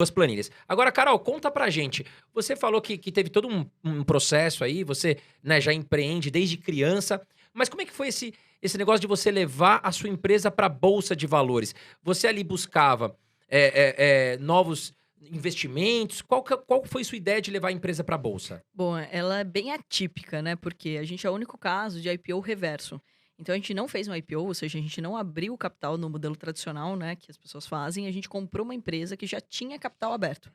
Duas planilhas. Agora, Carol, conta pra gente. Você falou que teve todo um processo aí, você, né, já empreende desde criança, mas como é que foi esse negócio de você levar a sua empresa pra bolsa de valores? Você ali buscava, novos investimentos? Qual foi sua ideia de levar a empresa pra bolsa? Bom, ela é bem atípica, né, porque a gente é o único caso de IPO reverso. Então a gente não fez um IPO, ou seja, a gente não abriu o capital no modelo tradicional, né, que as pessoas fazem, a gente comprou uma empresa que já tinha capital aberto.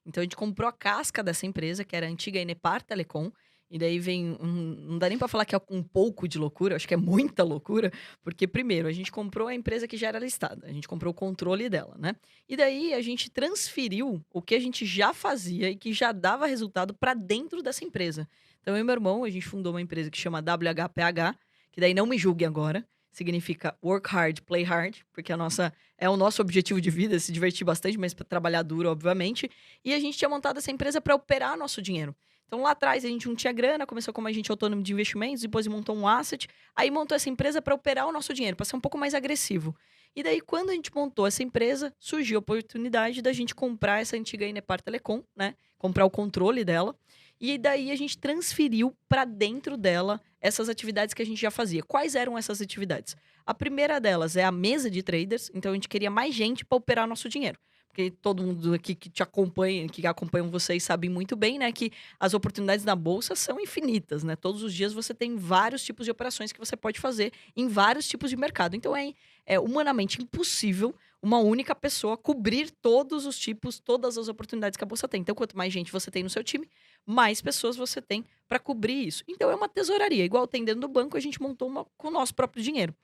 Então a gente comprou a casca dessa empresa, que era a antiga Enepar Telecom, e daí vem não dá nem para falar que é um pouco de loucura, acho que é muita loucura, porque primeiro a gente comprou a empresa que já era listada, a gente comprou o controle dela, né? E daí a gente transferiu o que a gente já fazia e que já dava resultado para dentro dessa empresa. Então, eu e meu irmão, a gente fundou uma empresa que chama WHPH, que daí não me julgue agora, significa Work Hard, Play Hard, porque é o nosso objetivo de vida, se divertir bastante, mas para trabalhar duro, obviamente. E a gente tinha montado essa empresa para operar nosso dinheiro. Então, lá atrás, a gente não tinha grana, começou como agente autônomo de investimentos, depois montou um asset, aí montou essa empresa para operar o nosso dinheiro, para ser um pouco mais agressivo. E daí, quando a gente montou essa empresa, surgiu a oportunidade da gente comprar essa antiga Inepar Telecom, né? Comprar o controle dela. E daí a gente transferiu para dentro dela essas atividades que a gente já fazia. Quais eram essas atividades? A primeira delas é a mesa de traders, então a gente queria mais gente para operar nosso dinheiro. Porque todo mundo aqui que te acompanha, que acompanham vocês, sabem muito bem, né, que as oportunidades na bolsa são infinitas, né? Todos os dias você tem vários tipos de operações que você pode fazer em vários tipos de mercado. Então é humanamente impossível uma única pessoa cobrir todos os tipos, todas as oportunidades que a bolsa tem. Então, quanto mais gente você tem no seu time, mais pessoas você tem para cobrir isso. Então, é uma tesouraria. Igual tem dentro do banco, a gente montou uma com o nosso próprio dinheiro.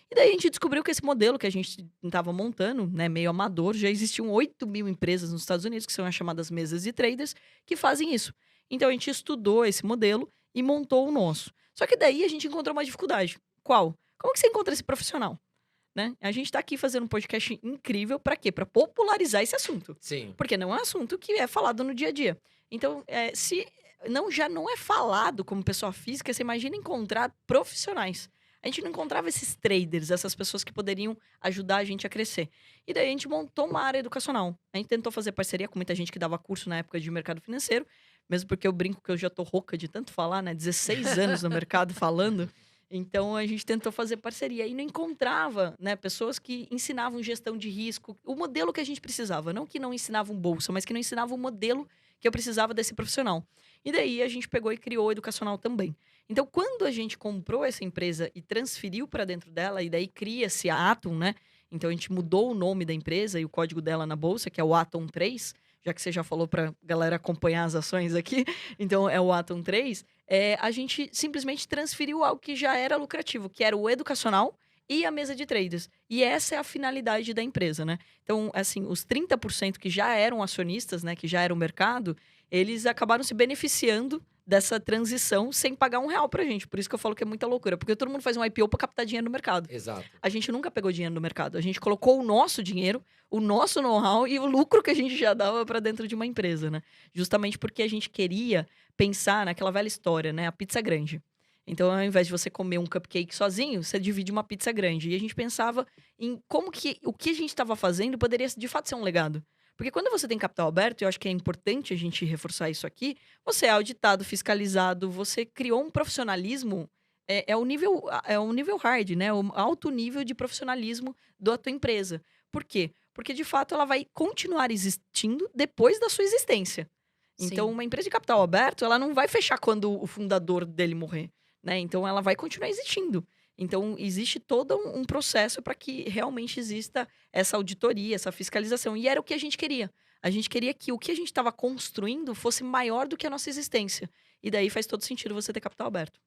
E daí a gente descobriu que esse modelo que a gente estava montando, né, meio amador, já existiam 8.000 empresas nos Estados Unidos, que são as chamadas mesas de traders, que fazem isso. Então a gente estudou esse modelo e montou o nosso. Só que daí a gente encontrou uma dificuldade. Qual? Como que você encontra esse profissional? Né? A gente está aqui fazendo um podcast incrível para quê? Para popularizar esse assunto. Sim. Porque não é um assunto que é falado no dia a dia. Então, se não já não é falado como pessoa física, você imagina encontrar profissionais. A gente não encontrava esses traders, essas pessoas que poderiam ajudar a gente a crescer. E daí a gente montou uma área educacional. A gente tentou fazer parceria com muita gente que dava curso na época de mercado financeiro, mesmo porque eu brinco que eu já tô rouca de tanto falar, né? 16 anos no mercado falando. Então a gente tentou fazer parceria e não encontrava, né, pessoas que ensinavam gestão de risco, o modelo que a gente precisava, não que não ensinavam bolsa, mas que não ensinavam o modelo que eu precisava desse profissional. E daí a gente pegou e criou o educacional também. Então, quando a gente comprou essa empresa e transferiu para dentro dela, e daí cria-se a Atom, né? Então a gente mudou o nome da empresa e o código dela na bolsa, que é o Atom 3, já que você já falou para galera acompanhar as ações aqui, então é o Atom 3. A gente simplesmente transferiu algo que já era lucrativo, que era o educacional e a mesa de traders. E essa é a finalidade da empresa, né? Então, assim, os 30% que já eram acionistas, né, que já era o mercado, eles acabaram se beneficiando dessa transição sem pagar R$ 1 pra gente. Por isso que eu falo que é muita loucura, porque todo mundo faz um IPO para captar dinheiro no mercado. Exato. A gente nunca pegou dinheiro no mercado. A gente colocou o nosso dinheiro, o nosso know-how e o lucro que a gente já dava para dentro de uma empresa, né? Justamente porque a gente queria pensar naquela velha história, né? A pizza grande. Então, ao invés de você comer um cupcake sozinho, você divide uma pizza grande. E a gente pensava em como que o que a gente estava fazendo poderia de fato ser um legado. Porque quando você tem capital aberto, eu acho que é importante a gente reforçar isso aqui, você é auditado, fiscalizado, você criou um profissionalismo, é o nível hard, né? O alto nível de profissionalismo da tua empresa. Por quê? Porque de fato ela vai continuar existindo depois da sua existência. Então, Sim. uma empresa de capital aberto, ela não vai fechar quando o fundador dele morrer, né? Então, ela vai continuar existindo. Então, existe todo um processo para que realmente exista essa auditoria, essa fiscalização. E era o que a gente queria. A gente queria que o que a gente estava construindo fosse maior do que a nossa existência. E daí faz todo sentido você ter capital aberto.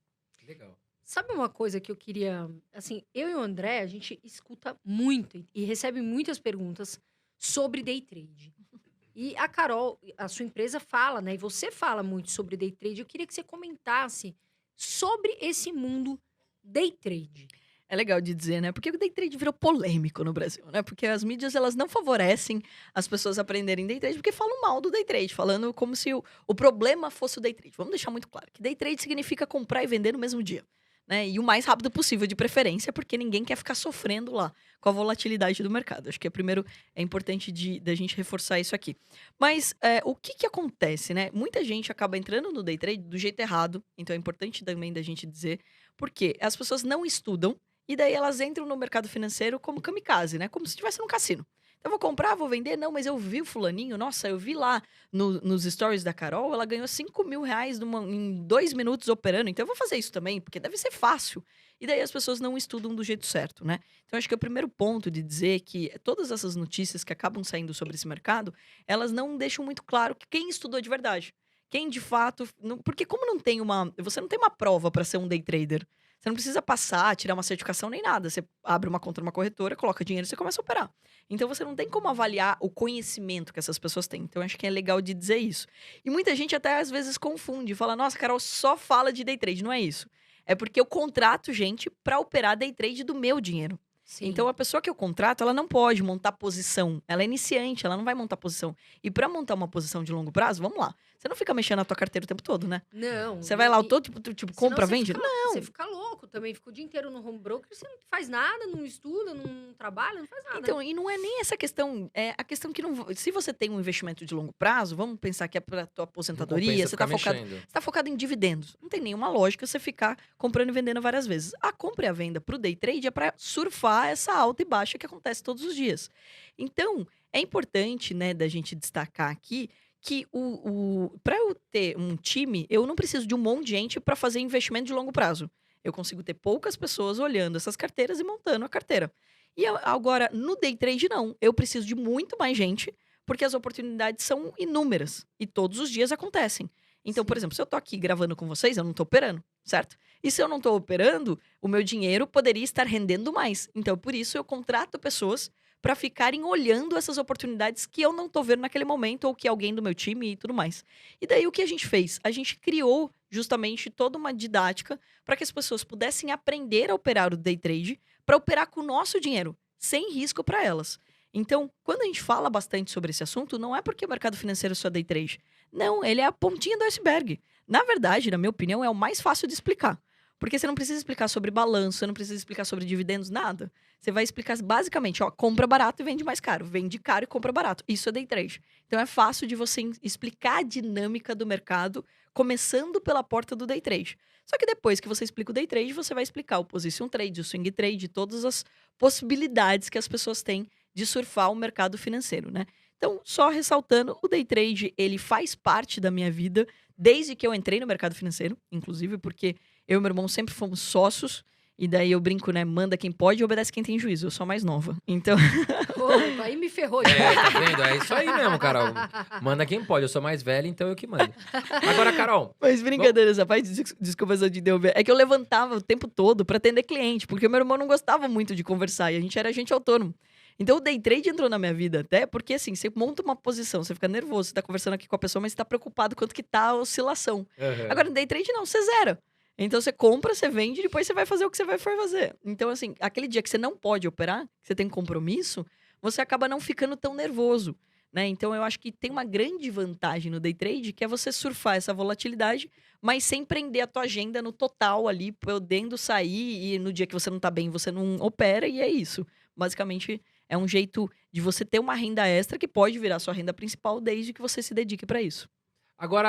Legal. Sabe uma coisa que eu queria. Assim, eu e o André, a gente escuta muito e recebe muitas perguntas sobre day trade. E a Carol, a sua empresa fala, né? E você fala muito sobre day trade. Eu queria que você comentasse sobre esse mundo day trade. É legal de dizer, né? Porque o day trade virou polêmico no Brasil, né? Porque as mídias, elas não favorecem as pessoas aprenderem day trade, porque falam mal do day trade, falando como se o problema fosse o day trade. Vamos deixar muito claro que day trade significa comprar e vender no mesmo dia. né? E o mais rápido possível, de preferência, porque ninguém quer ficar sofrendo lá com a volatilidade do mercado. Acho que primeiro é importante da gente reforçar isso aqui. Mas o que acontece, né? Muita gente acaba entrando no day trade do jeito errado, então é importante também da gente dizer, porque as pessoas não estudam e daí elas entram no mercado financeiro como kamikaze, né? Como se estivesse num cassino. Eu vou comprar, vou vender? Não, mas eu vi o fulaninho, nossa, eu vi lá nos stories da Carol, ela ganhou 5 mil reais em 2 minutos operando, então eu vou fazer isso também, porque deve ser fácil. E daí as pessoas não estudam do jeito certo, né? Então acho que o primeiro ponto de dizer que todas essas notícias que acabam saindo sobre esse mercado, elas não deixam muito claro que quem estudou de verdade. Quem de fato. Porque como não tem você não tem uma prova para ser um day trader. Você não precisa passar, tirar uma certificação nem nada. Você abre uma conta numa corretora, coloca dinheiro e você começa a operar. Então você não tem como avaliar o conhecimento que essas pessoas têm. Então acho que é legal de dizer isso. E muita gente até às vezes confunde, fala: "Nossa, Carol só fala de day trade". Não é isso. É porque eu contrato gente para operar day trade do meu dinheiro. Sim. Então a pessoa que eu contrato, ela não pode montar posição. Ela é iniciante, ela não vai montar posição. E para montar uma posição de longo prazo, vamos lá. Você não fica mexendo na tua carteira o tempo todo, né? Não. Você vai lá, tipo senão compra, você vende? fica- Não. Você fica louco também, fica o dia inteiro no home broker, você não faz nada, não estuda, não trabalha, não faz nada. Então, e não é nem essa questão, é a questão que não, se você tem um investimento de longo prazo, vamos pensar que é para tua aposentadoria, você tá focado em dividendos. Não tem nenhuma lógica você ficar comprando e vendendo várias vezes. A compra e a venda pro day trade é para surfar essa alta e baixa que acontece todos os dias. Então, é importante, né, da gente destacar aqui que para eu ter um time, eu não preciso de um monte de gente para fazer investimento de longo prazo. Eu consigo ter poucas pessoas olhando essas carteiras e montando a carteira. E agora, no day trade, não. Eu preciso de muito mais gente, porque as oportunidades são inúmeras. E todos os dias acontecem. Então, por Sim. exemplo, se eu tô aqui gravando com vocês, eu não tô operando, certo? E se eu não tô operando, o meu dinheiro poderia estar rendendo mais. Então, por isso, eu contrato pessoas para ficarem olhando essas oportunidades que eu não tô vendo naquele momento, ou que alguém do meu time e tudo mais. E daí, o que a gente fez? A gente criou justamente toda uma didática para que as pessoas pudessem aprender a operar o day trade, para operar com o nosso dinheiro, sem risco para elas. Então, quando a gente fala bastante sobre esse assunto, não é porque o mercado financeiro é só day trade. Não, ele é a pontinha do iceberg. Na verdade, na minha opinião, é o mais fácil de explicar. Porque você não precisa explicar sobre balanço, você não precisa explicar sobre dividendos, nada. Você vai explicar basicamente, ó, compra barato e vende mais caro. Vende caro e compra barato. Isso é day trade. Então é fácil de você explicar a dinâmica do mercado, começando pela porta do day trade. Só que depois que você explica o day trade, você vai explicar o position trade, o swing trade, todas as possibilidades que as pessoas têm de surfar o mercado financeiro, né? Então, só ressaltando, o day trade, ele faz parte da minha vida desde que eu entrei no mercado financeiro, inclusive porque eu e meu irmão sempre fomos sócios, e daí eu brinco, né? Manda quem pode e obedece quem tem juízo. Eu sou a mais nova. Então, Opa, aí me ferrou. Tá vendo? É isso aí mesmo, Carol. Manda quem pode. Eu sou mais velho, então eu que mando. Agora, Carol. mas brincadeiras à parte, desculpa se eu te interromper. É que eu levantava o tempo todo pra atender cliente, porque o meu irmão não gostava muito de conversar e a gente era agente autônomo. Então o day trade entrou na minha vida até porque, assim, você monta uma posição, você fica nervoso, você tá conversando aqui com a pessoa, mas você tá preocupado quanto que tá a oscilação. Agora, no day trade não, você zera. Então você compra, você vende, e depois você vai fazer o que você vai for fazer. Então, assim, aquele dia que você não pode operar, que você tem compromisso, você acaba não ficando tão nervoso, né? Então eu acho que tem uma grande vantagem no day trade, que é você surfar essa volatilidade, mas sem prender a tua agenda no total ali, podendo sair, e no dia que você não tá bem, você não opera, e é isso. Basicamente, é um jeito de você ter uma renda extra que pode virar sua renda principal desde que você se dedique para isso. Agora,